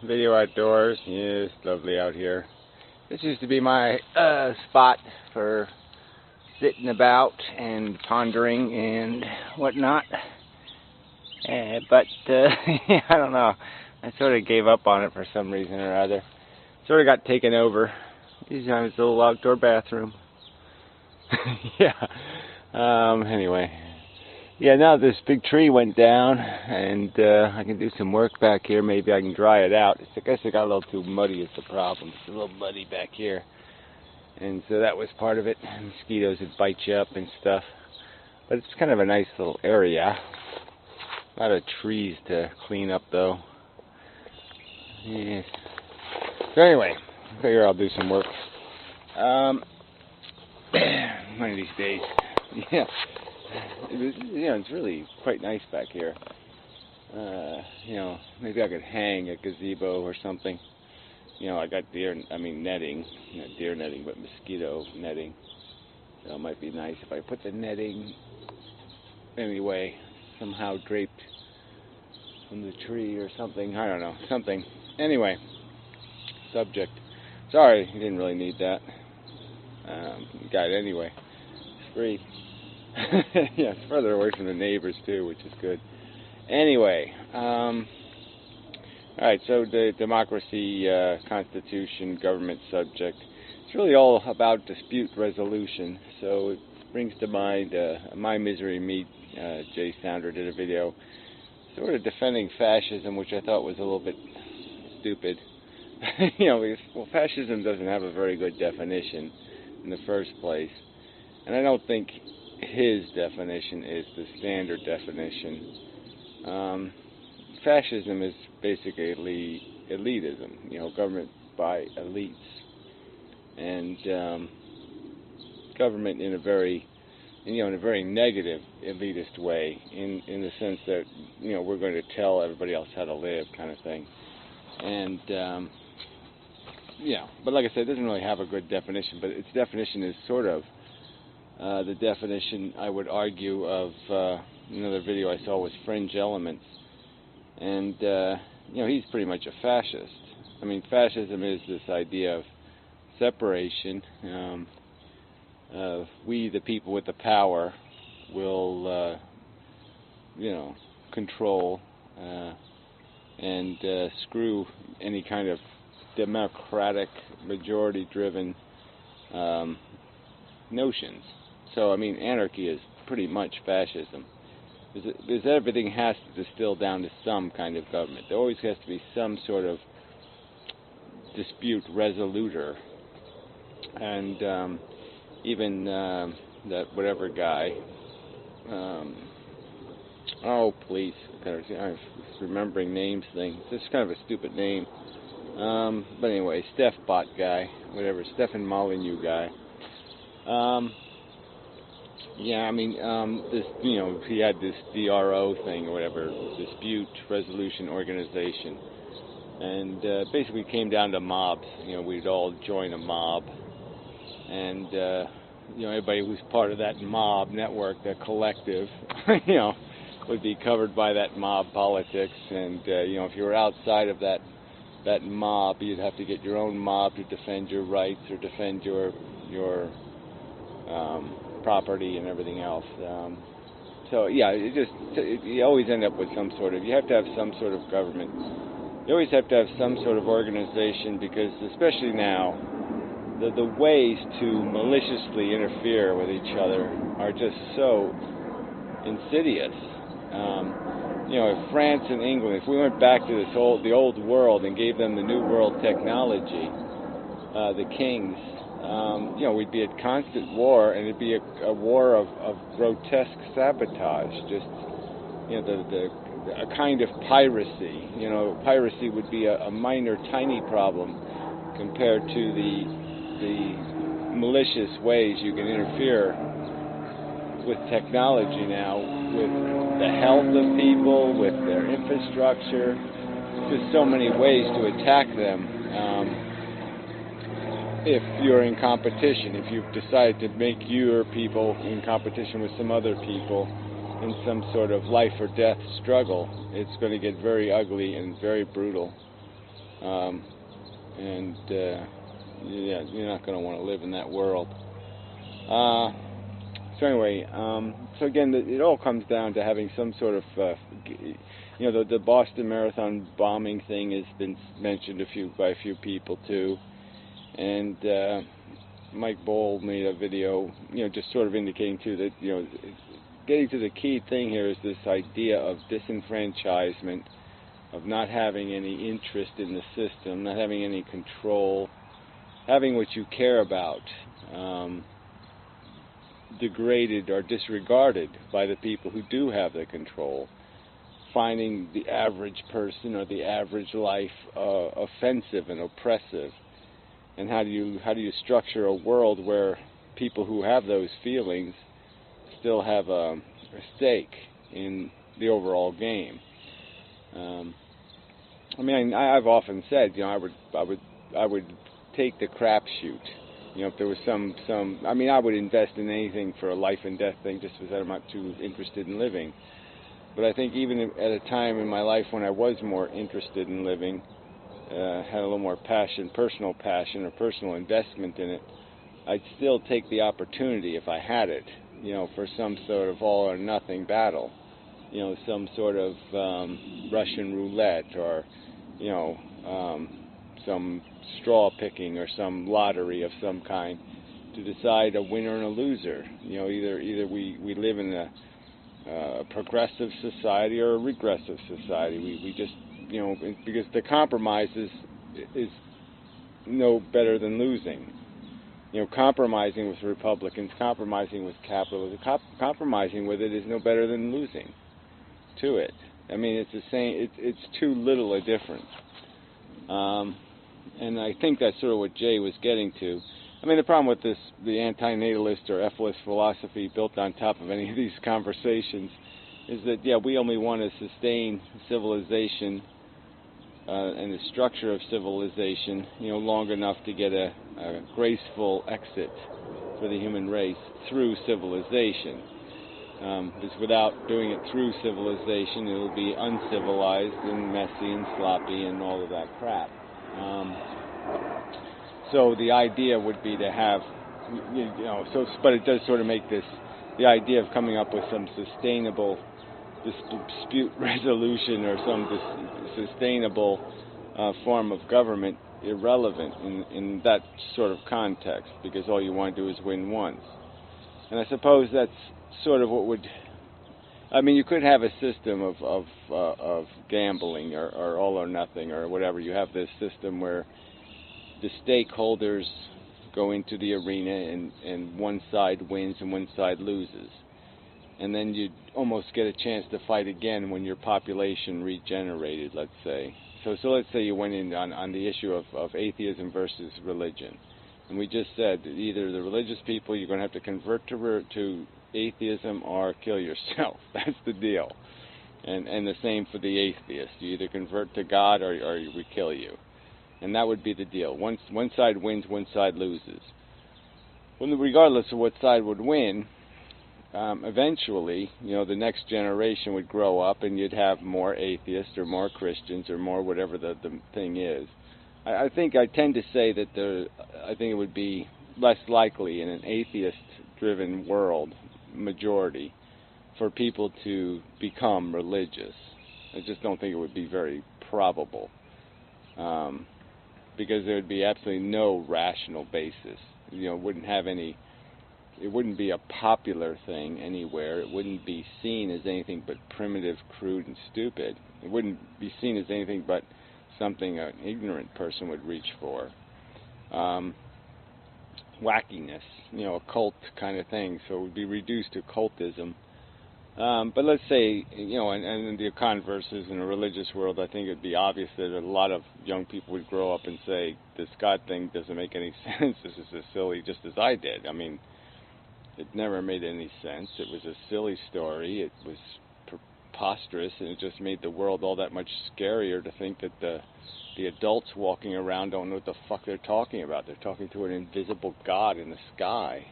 Video outdoors. Yeah, it's lovely out here. This used to be my spot for sitting about and pondering and whatnot. But yeah, I don't know. I sort of gave up on it for some reason or other. Sort of got taken over. This time it's a little outdoor bathroom. Yeah. Anyway. Yeah, now this big tree went down, and I can do some work back here. Maybe I can dry it out. I guess it got a little too muddy is the problem. It's a little muddy back here. And so that was part of it. Mosquitoes would bite you up and stuff. But it's kind of a nice little area. A lot of trees to clean up, though. Yes. So anyway, I figure I'll do some work. One of these days. Yeah. It's really quite nice back here. Maybe I could hang a gazebo or something. I got netting, not deer netting, but mosquito netting. So it might be nice if I put the netting anyway, somehow draped from the tree or something. I don't know, something. Anyway, subject. Sorry, you didn't really need that. You got it anyway. It's free. Yeah, it's further away from the neighbors too, which is good. Anyway, alright, so the democracy, constitution, government subject, it's really all about dispute resolution. So it brings to mind My Misery Me, Jay Sounder did a video sort of defending fascism, which I thought was a little bit stupid. Because, well, fascism doesn't have a very good definition in the first place, and I don't think his definition is the standard definition. Fascism is basically elitism, government by elites, and government in a very negative elitist way, in the sense that we're going to tell everybody else how to live, kind of thing. And but like I said, it doesn't really have a good definition, but its definition is sort of the definition, I would argue, of another video I saw was Fringe Elements. And, he's pretty much a fascist. I mean, fascism is this idea of separation. We, the people with the power, will, control and screw any kind of democratic, majority-driven notions. So, I mean, anarchy is pretty much fascism. Because everything has to distill down to some kind of government. There always has to be some sort of dispute resoluter. And even that whatever guy, please, I'm remembering names thing. It's kind of a stupid name. But anyway, Steph Bot guy, whatever, Stephen Molyneux guy. He had this DRO thing or whatever, Dispute Resolution Organization, and basically came down to mobs. We'd all join a mob, and everybody who's part of that mob network, that collective, would be covered by that mob politics. And if you were outside of that mob, you'd have to get your own mob to defend your rights or defend your property and everything else. You always end up with some sort of, you have to have some sort of government. You always have to have some sort of organization, because especially now, the ways to maliciously interfere with each other are just so insidious. If France and England, if we went back to the old world and gave them the new world technology, the kings, we'd be at constant war, and it'd be a war of grotesque sabotage, just, a kind of piracy. Piracy would be a minor, tiny problem compared to the malicious ways you can interfere with technology now, with the health of people, with their infrastructure. Just so many ways to attack them. If you're in competition, if you've decided to make your people in competition with some other people in some sort of life or death struggle, it's going to get very ugly and very brutal. and yeah, you're not going to want to live in that world. So anyway, so again, it all comes down to having some sort of, the Boston Marathon bombing thing has been mentioned by a few people too, and Mike Bowl made a video, just sort of indicating too that, getting to the key thing here is this idea of disenfranchisement, of not having any interest in the system, not having any control, having what you care about degraded or disregarded by the people who do have the control, finding the average person or the average life offensive and oppressive. And how do you structure a world where people who have those feelings still have a stake in the overall game? I mean, I've often said, I would take the crapshoot. If there was I mean, I would invest in anything for a life and death thing, just because I'm not too interested in living. But I think even at a time in my life when I was more interested in living, had a little more passion, personal passion or personal investment in it, I'd still take the opportunity if I had it, for some sort of all or nothing battle, some sort of Russian roulette or, some straw picking or some lottery of some kind to decide a winner and a loser. Either we live in a progressive society or a regressive society. We just, because the compromise is no better than losing. Compromising with Republicans, compromising with capitalism, compromising with it is no better than losing to it. I mean, it's the same. It's too little a difference. And I think that's sort of what Jay was getting to. I mean, the problem with the anti-natalist or F-list philosophy built on top of any of these conversations is that, yeah, we only want to sustain civilization and the structure of civilization, long enough to get a graceful exit for the human race through civilization. Because without doing it through civilization, it will be uncivilized and messy and sloppy and all of that crap. So the idea would be to have, but it does sort of make the idea of coming up with some sustainable dispute resolution or some sustainable form of government irrelevant in that sort of context, because all you want to do is win once. And I suppose that's sort of what would, I mean, you could have a system of gambling or all or nothing or whatever. You have this system where the stakeholders go into the arena and one side wins and one side loses. And then you'd almost get a chance to fight again when your population regenerated, let's say. So let's say you went in on the issue of atheism versus religion. And we just said that either the religious people, you're going to have to convert to atheism or kill yourself. That's the deal. And the same for the atheist. You either convert to God or we kill you. And that would be the deal. One side wins, one side loses. Well, regardless of what side would win, eventually, the next generation would grow up and you'd have more atheists or more Christians or more whatever the thing is. I tend to say that I think it would be less likely in an atheist-driven world, majority, for people to become religious. I just don't think it would be very probable, because there would be absolutely no rational basis. It wouldn't be a popular thing anywhere. It wouldn't be seen as anything but primitive, crude, and stupid. It wouldn't be seen as anything but something an ignorant person would reach for. Wackiness, occult kind of thing. So it would be reduced to cultism. But let's say, and the converses in a religious world, I think it would be obvious that a lot of young people would grow up and say, this God thing doesn't make any sense. This is as silly, just as I did. I mean, it never made any sense. It was a silly story. It was preposterous, and it just made the world all that much scarier to think that the adults walking around don't know what the fuck they're talking about. They're talking to an invisible God in the sky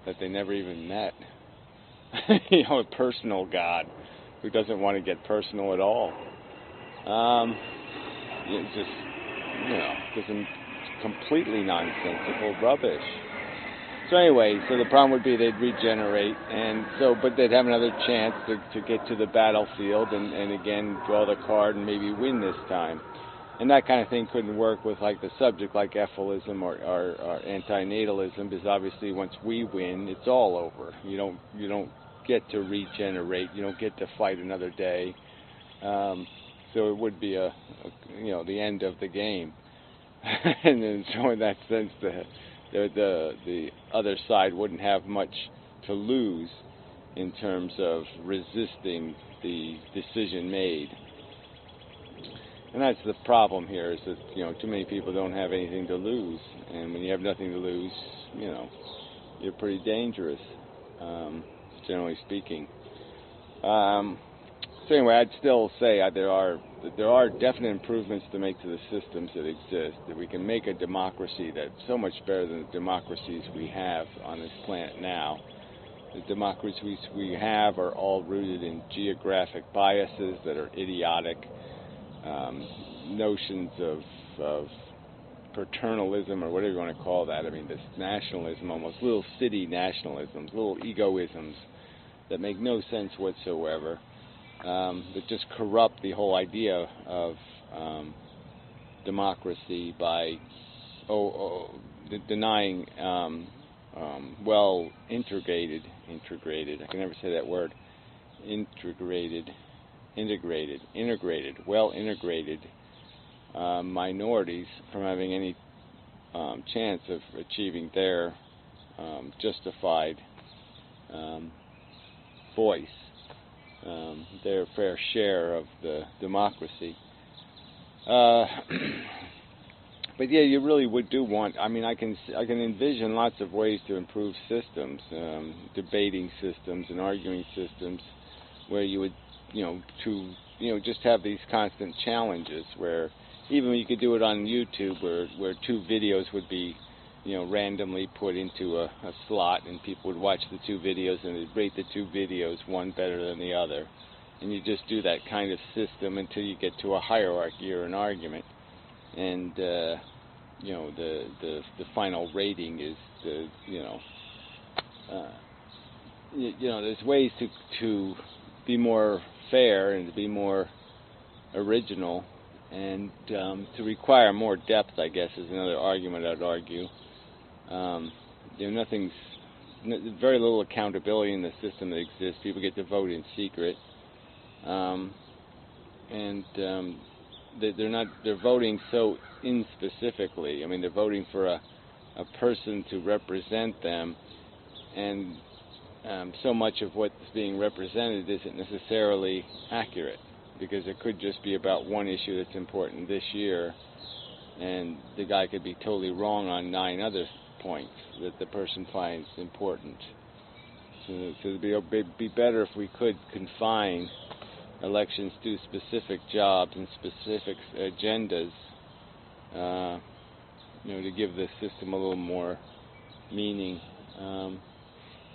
that they never even met. A personal God who doesn't want to get personal at all. It's just doesn't completely nonsensical rubbish. So anyway, so the problem would be they'd regenerate, and so, but they'd have another chance to get to the battlefield and again draw the card and maybe win this time. And that kind of thing couldn't work with like the subject like ephilism or antinatalism, because obviously once we win, it's all over. You don't get to regenerate. You don't get to fight another day. So it would be the end of the game. And then, so in that sense, the other side wouldn't have much to lose in terms of resisting the decision made. And that's the problem here, is that too many people don't have anything to lose, and when you have nothing to lose, you're pretty dangerous, generally speaking. So anyway, I'd still say there are definite improvements to make to the systems that exist. That we can make a democracy that's so much better than the democracies we have on this planet now. The democracies we have are all rooted in geographic biases that are idiotic. Notions of paternalism, or whatever you want to call that. I mean, this nationalism, almost little city nationalisms, little egoisms that make no sense whatsoever. That just corrupt the whole idea of democracy by denying integrated, I can never say that word, integrated minorities from having any chance of achieving their justified voice, their fair share of the democracy. But yeah, you really do want. I mean, I can envision lots of ways to improve systems, debating systems and arguing systems, where you would, just have these constant challenges. Where even you could do it on YouTube, where two videos would be, randomly put into a slot, and people would watch the two videos and they'd rate the two videos, one better than the other, and you just do that kind of system until you get to a hierarchy or an argument, and the final rating is there's ways to be more fair and to be more original, and to require more depth, I guess, is another argument I'd argue. Very little accountability in the system that exists. People get to vote in secret, and they're voting so inspecifically. I mean, they're voting for a person to represent them, and so much of what's being represented isn't necessarily accurate, because it could just be about one issue that's important this year, and the guy could be totally wrong on 9 other points that the person finds important. So it'd be better if we could confine elections to specific jobs and specific agendas, to give the system a little more meaning.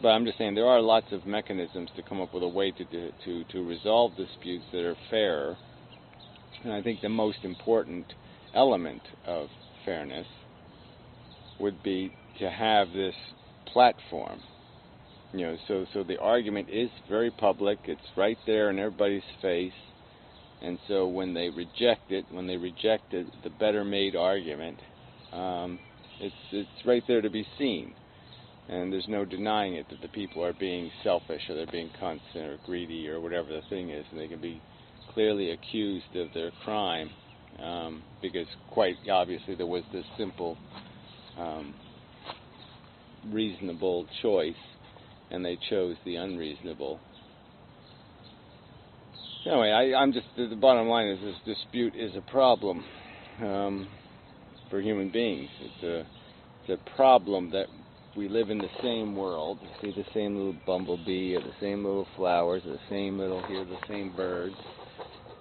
But I'm just saying there are lots of mechanisms to come up with a way to resolve disputes that are fair. And I think the most important element of fairness would be to have this platform. So the argument is very public. It's right there in everybody's face. And so when they rejected the better made argument, it's right there to be seen. And there's no denying it, that the people are being selfish, or they're being constant or greedy, or whatever the thing is, and they can be clearly accused of their crime, because quite obviously there was this simple, reasonable choice, and they chose the unreasonable. Anyway, the bottom line is this dispute is a problem for human beings. It's a problem that we live in the same world, see the same little bumblebee, or the same little flowers, or the same little, hear the same birds,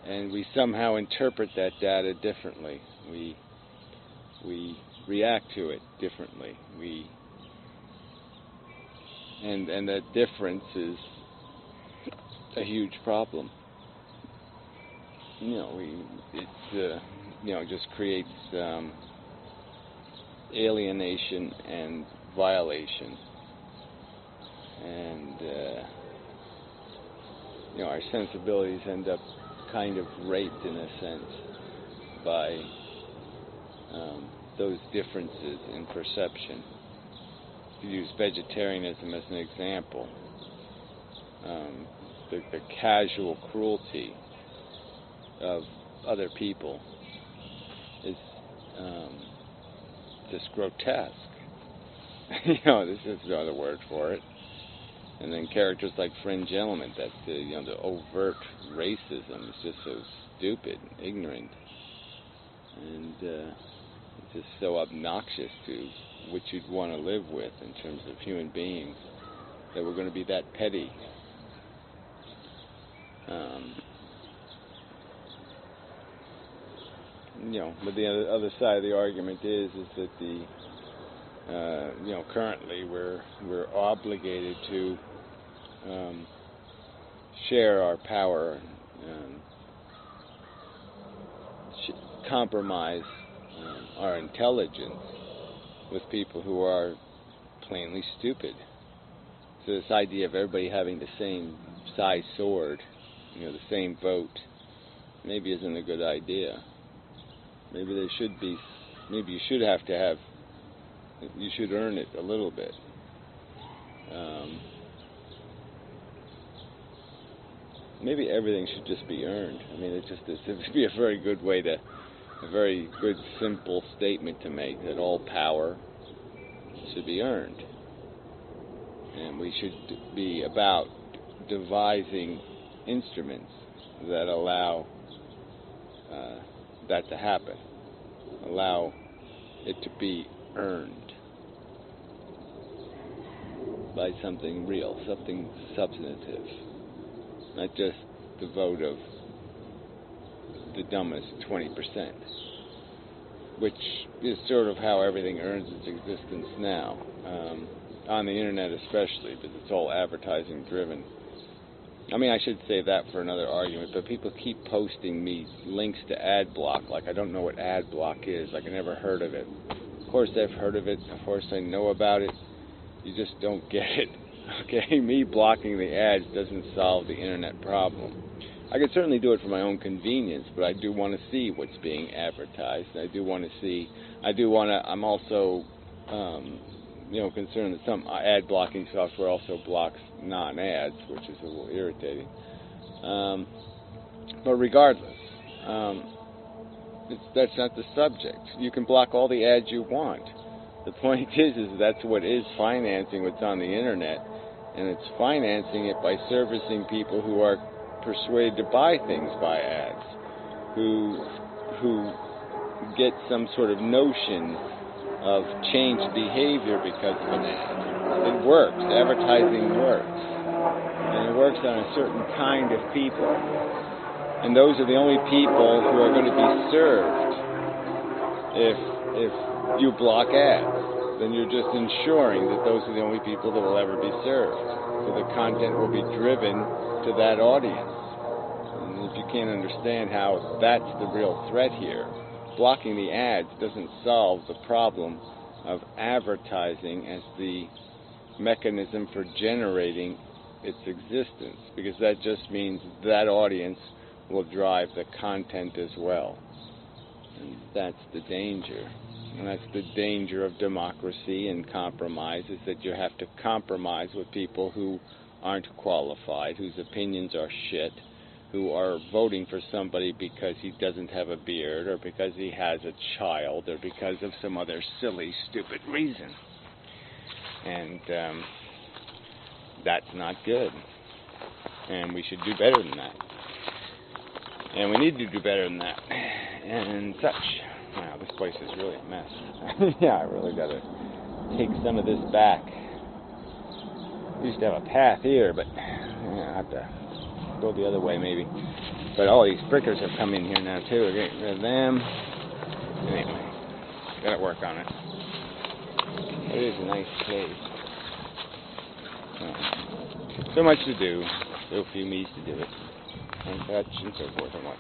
and we somehow interpret that data differently. We react to it differently. And that difference is a huge problem. just creates alienation and violation, and our sensibilities end up kind of raped in a sense by those differences in perception. To use vegetarianism as an example, the casual cruelty of other people is just grotesque. This is no other word for it. And then characters like Fringe Element, that the overt racism is just so stupid, ignorant, and it's just so obnoxious to what you'd want to live with in terms of human beings, that we're going to be that petty. But the other side of the argument is that currently we're obligated to share our power, compromise our intelligence with people who are plainly stupid. So this idea of everybody having the same size sword, the same vote, maybe isn't a good idea. Maybe there should be, maybe you should you should earn it a little bit. Maybe everything should just be earned. I mean, it would be a very good way to, a very good simple statement to make, that all power should be earned. And we should be about devising instruments that allow that to happen, allow it to be earned by something real, something substantive, not just the vote of the dumbest 20%, which is sort of how everything earns its existence now, on the internet especially, because it's all advertising driven. I mean, I should save that for another argument, but people keep posting me links to ad block, like I don't know what ad block is, like I never heard of it. Of course I've heard of it, of course I know about it, you just don't get it. Okay, me blocking the ads doesn't solve the internet problem. I could certainly do it for my own convenience, but I do want to see what's being advertised. I'm also concerned that some ad blocking software also blocks non-ads, which is a little irritating. But regardless, that's not the subject. You can block all the ads you want. The point is that's what is financing what's on the internet, and it's financing it by servicing people who are persuaded to buy things by ads, who get some sort of notion of changed behavior because of an ad. It works. Advertising works. And it works on a certain kind of people. And those are the only people who are going to be served if you block ads. Then you're just ensuring that those are the only people that will ever be served. So the content will be driven to that audience. And if you can't understand how that's the real threat here, blocking the ads doesn't solve the problem of advertising as the mechanism for generating its existence, because that just means that audience will drive the content as well. And that's the danger. And that's the danger of democracy and compromise, is that you have to compromise with people who aren't qualified, whose opinions are shit, who are voting for somebody because he doesn't have a beard, or because he has a child, or because of some other silly, stupid reason. And that's not good. And we should do better than that. And we need to do better than that. And such. Wow, this place is really a mess. Yeah, I really got to take some of this back. We used to have a path here, but I have to go the other way maybe. But all these prickers have come in here now too. We're getting rid of them. Anyway, gotta work on it. It is a nice place. So much to do, so few me's to do it, and such and so forth and what.